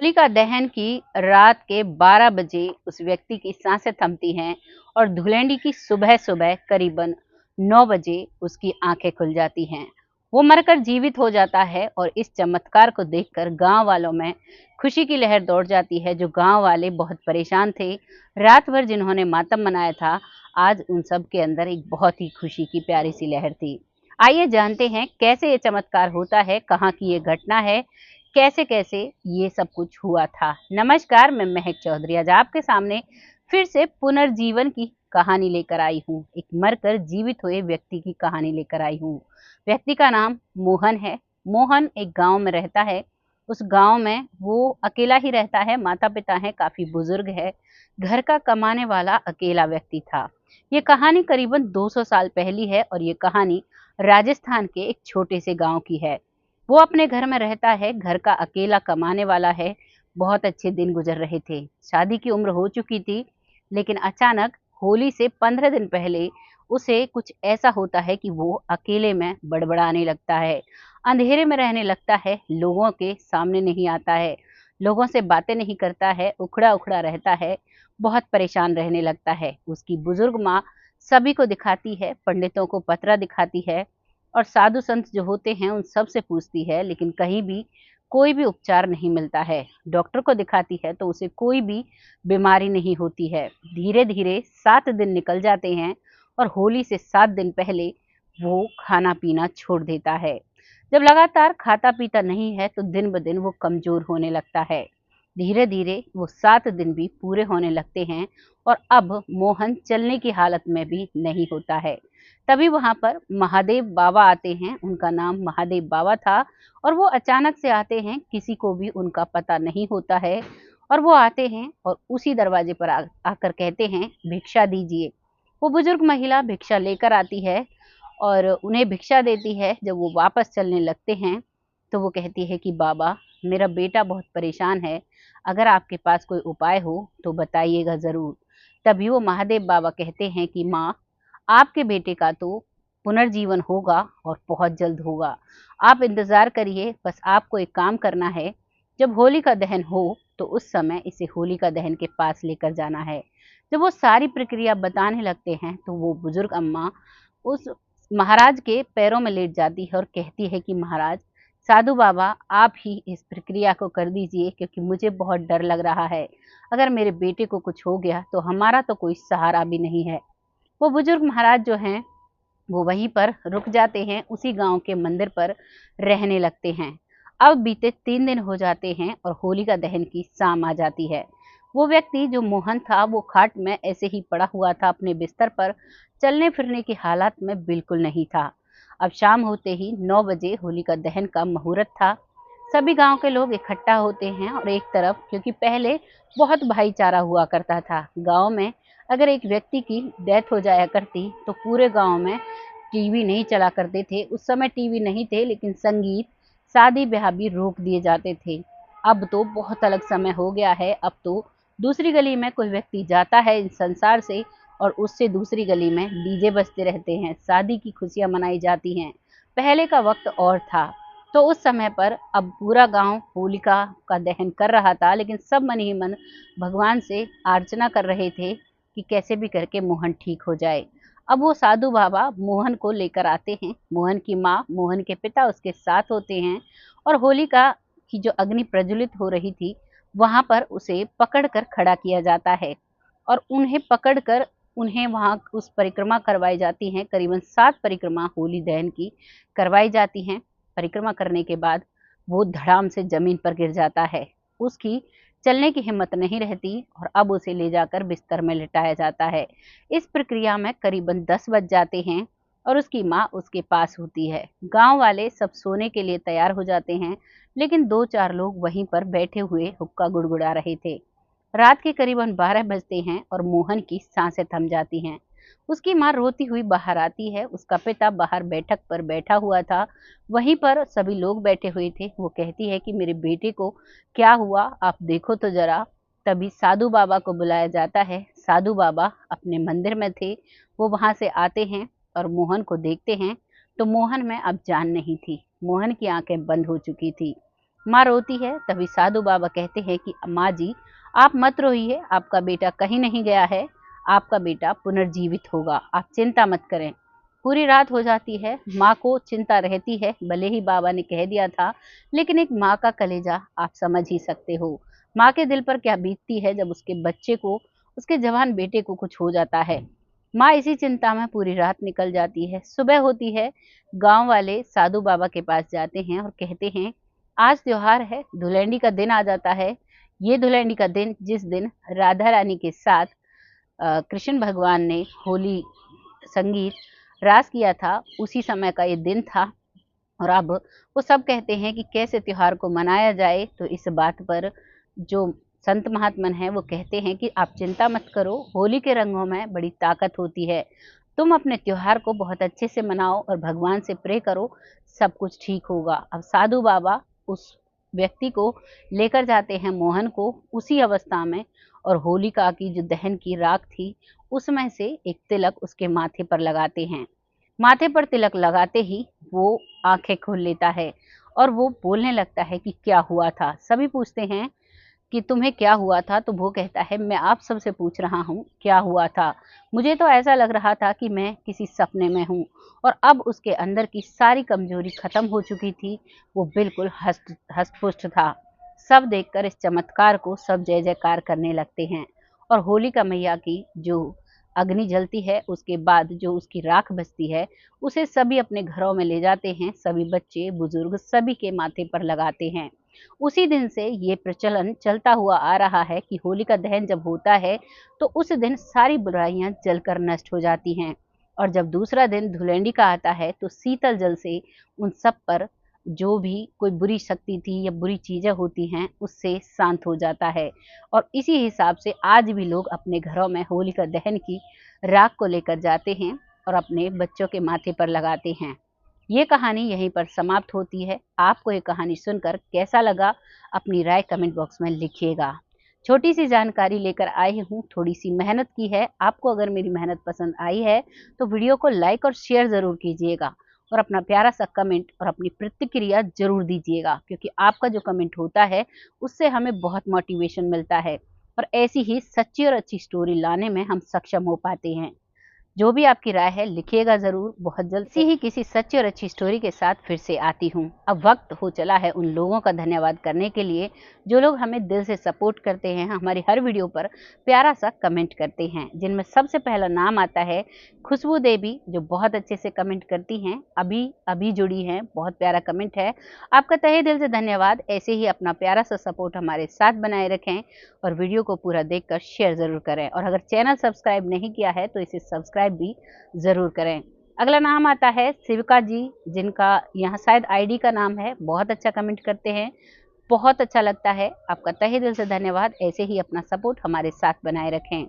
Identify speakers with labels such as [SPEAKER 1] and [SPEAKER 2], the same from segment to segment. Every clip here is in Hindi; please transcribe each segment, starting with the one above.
[SPEAKER 1] होलिका दहन की रात के 12 बजे उस व्यक्ति की सांसें थमती हैं और धुलेंडी की सुबह-सुबह करीबन 9 बजे उसकी आंखें खुल जाती हैं। वो मरकर जीवित हो जाता है और इस चमत्कार को देखकर गांव वालों में खुशी की लहर दौड़ जाती है। जो गांव वाले बहुत परेशान थे, रात भर जिन्होंने मातम मनाया था, आज उन सब के अंदर एक बहुत ही खुशी की प्यारी सी लहर थी। आइए जानते हैं कैसे ये चमत्कार होता है, कहाँ की ये घटना है, कैसे-कैसे ये सब कुछ हुआ था। नमस्कार, मैं महक चौधरी आज आपके सामने फिर से पुनर्जीवन की कहानी लेकर आई हूँ। एक मरकर जीवित हुए व्यक्ति की कहानी लेकर आई हूँ। व्यक्ति का नाम मोहन है। मोहन एक गाँव में रहता है। उस गाँव में वो अकेला ही रहता है, माता-पिता हैं, काफ़ी बुजुर्ग है। घर का कमाने वाला अकेला व्यक्ति था। ये कहानी करीबन 200 साल पहली है और ये कहानी राजस्थान के एक छोटे से गाँव की है। वो अपने घर में रहता है, घर का अकेला कमाने वाला है। बहुत अच्छे दिन गुजर रहे थे। शादी की उम्र हो चुकी थी, लेकिन अचानक होली से 15 दिन पहले उसे कुछ ऐसा होता है कि वो अकेले में बड़बड़ाने लगता है, अंधेरे में रहने लगता है, लोगों के सामने नहीं आता है, लोगों से बातें नहीं करता है, उखड़ा-उखड़ा रहता है, बहुत परेशान रहने लगता है। उसकी बुजुर्ग माँ सभी को दिखाती है, पंडितों को पतरा दिखाती है और साधु संत जो होते हैं उन सब से पूछती है, लेकिन कहीं भी कोई भी उपचार नहीं मिलता है। डॉक्टर को दिखाती है तो उसे कोई भी बीमारी नहीं होती है। धीरे-धीरे 7 दिन निकल जाते हैं और होली से 7 दिन पहले वो खाना-पीना छोड़ देता है। जब लगातार खाता-पीता नहीं है तो दिन-ब-दिन वो कमज़ोर होने लगता है। धीरे-धीरे वो 7 दिन भी पूरे होने लगते हैं और अब मोहन चलने की हालत में भी नहीं होता है। तभी वहाँ पर महादेव बाबा आते हैं, उनका नाम महादेव बाबा था और वो अचानक से आते हैं, किसी को भी उनका पता नहीं होता है और वो आते हैं और उसी दरवाजे पर आकर कहते हैं, भिक्षा दीजिए। वो बुजुर्ग महिला भिक्षा लेकर आती है और उन्हें भिक्षा देती है। जब वो वापस चलने लगते हैं, तो वो कहती है कि बाबा, मेरा बेटा बहुत परेशान है, अगर आपके पास कोई उपाय हो तो बताइएगा ज़रूर। तभी वो महादेव बाबा कहते हैं कि माँ, आपके बेटे का तो पुनर्जीवन होगा और बहुत जल्द होगा। आप इंतज़ार करिए, बस आपको एक काम करना है, जब होलिका दहन हो, तो उस समय इसे होलिका दहन के पास लेकर जाना है। जब वो सारी प्रक्रिया बताने लगते हैं, तो वो बुजुर्ग अम्मा उस महाराज के पैरों में लेट जाती है और कहती है कि महाराज, साधु बाबा, आप ही इस प्रक्रिया को कर दीजिए क्योंकि मुझे बहुत डर लग रहा है। अगर मेरे बेटे को कुछ हो गया, तो हमारा तो कोई सहारा भी नहीं है। वो बुजुर्ग महाराज जो हैं, वो वहीं पर रुक जाते हैं, उसी गाँव के मंदिर पर रहने लगते हैं। अब बीते 3 दिन हो जाते हैं और होलिका दहन की शाम आ जाती है। वो व्यक्ति जो मोहन था, वो खाट में ऐसे ही पड़ा हुआ था अपने बिस्तर पर, चलने-फिरने की हालत में बिल्कुल नहीं था। अब शाम होते ही 9 बजे होलिका दहन का मुहूर्त था। सभी गाँव के लोग इकट्ठा होते हैं और एक तरफ, क्योंकि पहले बहुत भाईचारा हुआ करता था। गाँव में अगर एक व्यक्ति की डेथ हो जाया करती, तो पूरे गाँव में टीवी नहीं चला करते थे। उस समय टीवी नहीं थे, लेकिन संगीत, शादी-ब्याह भी रोक दिए जाते थे। अब तो बहुत अलग समय हो गया है। अब तो दूसरी गली में कोई व्यक्ति जाता है इस संसार से और उससे दूसरी गली में डीजे बजते रहते हैं, शादी की खुशियाँ मनाई जाती हैं। पहले का वक़्त और था। तो उस समय पर अब पूरा गाँव होलिका का दहन कर रहा था, लेकिन सब मन ही मन भगवान से अर्चना कर रहे थे कि कैसे भी करके मोहन ठीक हो जाए। अब वो साधु बाबा मोहन को लेकर आते हैं। मोहन की माँ, मोहन के पिता उसके साथ होते हैं और होलिका की जो अग्नि प्रज्वलित हो रही थी, वहाँ पर उसे पकड़कर खड़ा किया जाता है और उन्हें पकड़कर उन्हें वहाँ उस परिक्रमा करवाई जाती हैं। करीबन 7 परिक्रमा होली दहन की करवाई जाती हैं। परिक्रमा करने के बाद वो धड़ाम से ज़मीन पर गिर जाता है। उसकी चलने की हिम्मत नहीं रहती और अब उसे ले जाकर बिस्तर में लिटाया जाता है। इस प्रक्रिया में करीबन 10 बज जाते हैं और उसकी माँ उसके पास होती है। गाँव वाले सब सोने के लिए तैयार हो जाते हैं, लेकिन 2-4 लोग वहीं पर बैठे हुए हुक्का गुड़गुड़ा रहे थे। रात के करीबन 12 बजते हैं और मोहन की सांसें थम जाती हैं। उसकी माँ रोती हुई बाहर आती है। उसका पिता बाहर बैठक पर बैठा हुआ था। वहीं पर सभी लोग बैठे हुए थे। वो कहती है कि मेरे बेटे को क्या हुआ, आप देखो तो ज़रा। तभी साधु बाबा को बुलाया जाता है। साधु बाबा अपने मंदिर में थे। वो वहाँ से आते हैं और मोहन को देखते हैं, तो मोहन में अब जान नहीं थी। मोहन की आँखें बंद हो चुकी थी। माँ रोती है, तभी साधु बाबा कहते हैं कि माँ जी आप मत रोइए, आपका बेटा कहीं नहीं गया है, आपका बेटा पुनर्जीवित होगा, आप चिंता मत करें। पूरी रात हो जाती है, माँ को चिंता रहती है, भले ही बाबा ने कह दिया था, लेकिन एक माँ का कलेजा आप समझ ही सकते हो। माँ के दिल पर क्या बीतती है जब उसके बच्चे को, उसके जवान बेटे को कुछ हो जाता है। माँ इसी चिंता में पूरी रात निकल जाती है। सुबह होती है, गांव वाले साधु बाबा के पास जाते हैं और कहते हैं आज त्योहार है, धुलेंडी का दिन आ जाता है। ये धुलेंडी का दिन जिस दिन राधा रानी के साथ कृष्ण भगवान ने होली संगीत रास किया था, उसी समय का ये दिन था। और अब वो सब कहते हैं कि कैसे त्योहार को मनाया जाए। तो इस बात पर जो संत महात्मन हैं वो कहते हैं कि आप चिंता मत करो, होली के रंगों में बड़ी ताकत होती है, तुम अपने त्योहार को बहुत अच्छे से मनाओ और भगवान से प्रे करो, सब कुछ ठीक होगा। अब साधु बाबा उस व्यक्ति को लेकर जाते हैं, मोहन को, उसी अवस्था में, और होलिका की जो दहन की राख थी उसमें से एक तिलक उसके माथे पर लगाते हैं। माथे पर तिलक लगाते ही वो आंखें खोल लेता है और वो बोलने लगता है कि क्या हुआ था। सभी पूछते हैं कि तुम्हें क्या हुआ था, तो वो कहता है मैं आप सबसे पूछ रहा हूँ क्या हुआ था। मुझे तो ऐसा लग रहा था कि मैं किसी सपने में हूँ, और अब उसके अंदर की सारी कमजोरी खत्म हो चुकी थी, वो बिल्कुल हष्ट हष्टपुष्ट था। सब देखकर इस चमत्कार को सब जय जयकार करने लगते हैं, और होलिका मैया की जो अग्नि जलती है उसके बाद जो उसकी राख बचती है उसे सभी अपने घरों में ले जाते हैं, सभी बच्चे बुजुर्ग सभी के माथे पर लगाते हैं। उसी दिन से ये प्रचलन चलता हुआ आ रहा है कि होलिका दहन जब होता है तो उस दिन सारी बुराइयां जलकर नष्ट हो जाती हैं, और जब दूसरा दिन धुलेंडी का आता है तो शीतल जल से उन सब पर जो भी कोई बुरी शक्ति थी या बुरी चीजें होती हैं उससे शांत हो जाता है। और इसी हिसाब से आज भी लोग अपने घरों में होलिका दहन की राख को लेकर जाते हैं और अपने बच्चों के माथे पर लगाते हैं। ये कहानी यहीं पर समाप्त होती है। आपको ये कहानी सुनकर कैसा लगा, अपनी राय कमेंट बॉक्स में लिखिएगा। छोटी सी जानकारी लेकर आई हूँ, थोड़ी सी मेहनत की है। आपको अगर मेरी मेहनत पसंद आई है तो वीडियो को लाइक और शेयर ज़रूर कीजिएगा, और अपना प्यारा सा कमेंट और अपनी प्रतिक्रिया ज़रूर दीजिएगा, क्योंकि आपका जो कमेंट होता है उससे हमें बहुत मोटिवेशन मिलता है, और ऐसी ही सच्ची और अच्छी स्टोरी लाने में हम सक्षम हो पाते हैं। जो भी आपकी राय है लिखिएगा ज़रूर। बहुत जल्द से ही किसी सच्ची और अच्छी स्टोरी के साथ फिर से आती हूँ। अब वक्त हो चला है उन लोगों का धन्यवाद करने के लिए जो लोग हमें दिल से सपोर्ट करते हैं, हमारी हर वीडियो पर प्यारा सा कमेंट करते हैं, जिनमें सबसे पहला नाम आता है खुशबू देवी, जो बहुत अच्छे से कमेंट करती हैं, अभी अभी जुड़ी हैं, बहुत प्यारा कमेंट है। आपका तहे दिल से धन्यवाद। ऐसे ही अपना प्यारा सा सपोर्ट हमारे साथ बनाए रखें और वीडियो को पूरा देखकर शेयर ज़रूर करें, और अगर चैनल सब्सक्राइब नहीं किया है तो इसे सब्सक्राइब भी ज़रूर करें। अगला नाम आता है शिविका जी, जिनका यहाँ शायद आईडी का नाम है। बहुत अच्छा कमेंट करते हैं, बहुत अच्छा लगता है। आपका तहे दिल से धन्यवाद। ऐसे ही अपना सपोर्ट हमारे साथ बनाए रखें।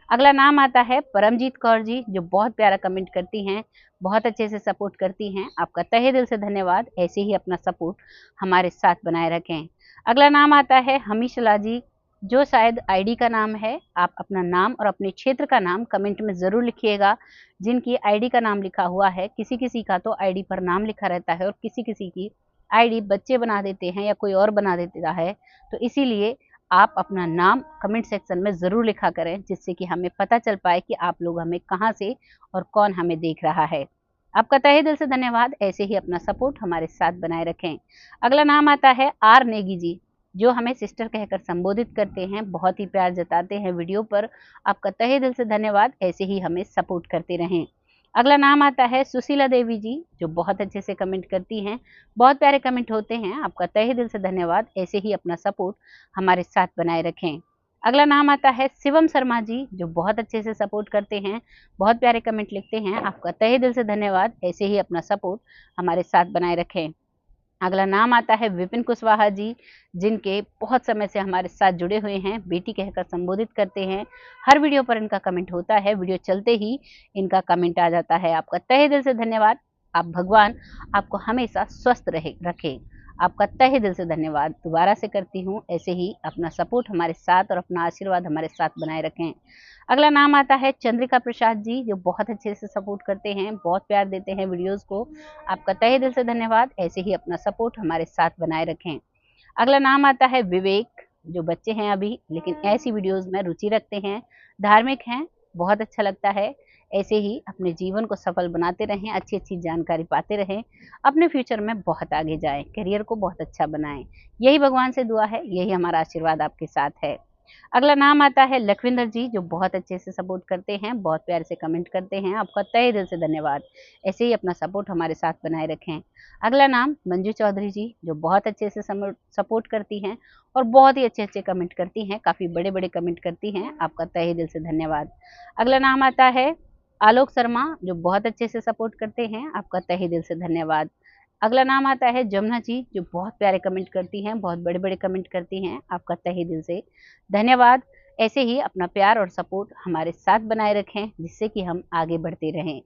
[SPEAKER 1] अगला नाम आता है परमजीत कौर जी, जो बहुत प्यारा कमेंट करती हैं, बहुत अच्छे से सपोर्ट करती हैं। आपका तहे दिल से धन्यवाद। ऐसे ही अपना सपोर्ट हमारे साथ बनाए रखें। अगला नाम आता है हमीशला जी, जो शायद आईडी का नाम है। आप अपना नाम और अपने क्षेत्र का नाम कमेंट में ज़रूर लिखिएगा। जिनकी आईडी का नाम लिखा हुआ है, किसी किसी का तो आईडी पर नाम लिखा रहता है और किसी किसी की आईडी बच्चे बना देते हैं या कोई और बना देता है, तो इसीलिए आप अपना नाम कमेंट सेक्शन में ज़रूर लिखा करें, जिससे कि हमें पता चल पाए कि आप लोग हमें कहाँ से और कौन हमें देख रहा है। आपका तहे दिल से धन्यवाद। ऐसे ही अपना सपोर्ट हमारे साथ बनाए रखें। अगला नाम आता है आर नेगी जी, जो हमें सिस्टर कहकर संबोधित करते हैं, बहुत ही प्यार जताते हैं वीडियो पर। आपका तहे दिल से धन्यवाद। ऐसे ही हमें सपोर्ट करते रहें। अगला नाम आता है सुशीला देवी जी, जो बहुत अच्छे से कमेंट करती हैं, बहुत प्यारे कमेंट होते हैं। आपका तहे दिल से धन्यवाद। ऐसे ही अपना सपोर्ट हमारे साथ बनाए रखें। अगला नाम आता है शिवम शर्मा जी, जो बहुत अच्छे से सपोर्ट करते हैं, बहुत प्यारे कमेंट लिखते हैं। आपका तहे दिल से धन्यवाद। ऐसे ही अपना सपोर्ट हमारे साथ बनाए रखें। अगला नाम आता है विपिन कुशवाहा जी, जिनके बहुत समय से हमारे साथ जुड़े हुए हैं, बेटी कहकर संबोधित करते हैं। हर वीडियो पर इनका कमेंट होता है, वीडियो चलते ही इनका कमेंट आ जाता है। आपका तहे दिल से धन्यवाद। आप भगवान आपको हमेशा स्वस्थ रहे रखें। आपका तहे दिल से धन्यवाद दोबारा से करती हूँ। ऐसे ही अपना सपोर्ट हमारे साथ और अपना आशीर्वाद हमारे साथ बनाए रखें। अगला नाम आता है चंद्रिका प्रसाद जी, जो बहुत अच्छे से सपोर्ट करते हैं, बहुत प्यार देते हैं वीडियोस को। आपका तहे दिल से धन्यवाद। ऐसे ही अपना सपोर्ट हमारे साथ बनाए रखें। अगला नाम आता है विवेक, जो बच्चे हैं अभी लेकिन ऐसी वीडियोस में रुचि रखते हैं, धार्मिक हैं, बहुत अच्छा लगता है। ऐसे ही अपने जीवन को सफल बनाते रहें, अच्छी-अच्छी जानकारी पाते रहें, अपने फ्यूचर में बहुत आगे जाएँ, करियर को बहुत अच्छा बनाएँ। यही भगवान से दुआ है, यही हमारा आशीर्वाद आपके साथ है। अगला नाम आता है लखविंदर जी, जो बहुत अच्छे से सपोर्ट करते हैं, बहुत प्यार से कमेंट करते हैं, आपका तहे दिल से धन्यवाद। ऐसे ही अपना सपोर्ट हमारे साथ बनाए रखें। अगला नाम मंजू चौधरी जी, जो बहुत अच्छे से सपोर्ट करती हैं और बहुत ही अच्छे-अच्छे कमेंट करती हैं, काफ़ी बड़े-बड़े कमेंट करती हैं, आपका तहे दिल से धन्यवाद। अगला नाम आता है आलोक शर्मा, जो बहुत अच्छे से सपोर्ट करते हैं, आपका तहे दिल से धन्यवाद। अगला नाम आता है जमुना जी, जो बहुत प्यारे कमेंट करती हैं, बहुत बड़े-बड़े कमेंट करती हैं, आपका तहे दिल से धन्यवाद। ऐसे ही अपना प्यार और सपोर्ट हमारे साथ बनाए रखें, जिससे कि हम आगे बढ़ते रहें।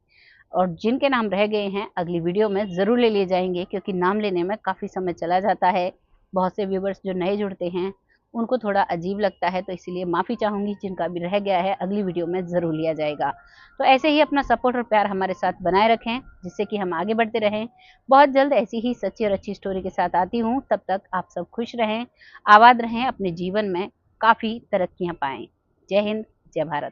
[SPEAKER 1] और जिनके नाम रह गए हैं, अगली वीडियो में ज़रूर ले लिए जाएँगे, क्योंकि नाम लेने में काफ़ी समय चला जाता है। बहुत से व्यूवर्स जो नए जुड़ते हैं, उनको थोड़ा अजीब लगता है, तो इसीलिए माफ़ी चाहूँगी, जिनका भी रह गया है, अगली वीडियो में ज़रूर लिया जाएगा। तो ऐसे ही अपना सपोर्ट और प्यार हमारे साथ बनाए रखें, जिससे कि हम आगे बढ़ते रहें। बहुत जल्द ऐसी ही सच्ची और अच्छी स्टोरी के साथ आती हूँ, तब तक आप सब खुश रहें, आबाद रहें, अपने जीवन में काफ़ी तरक्कियाँ पाएँ। जय हिंद, जय भारत।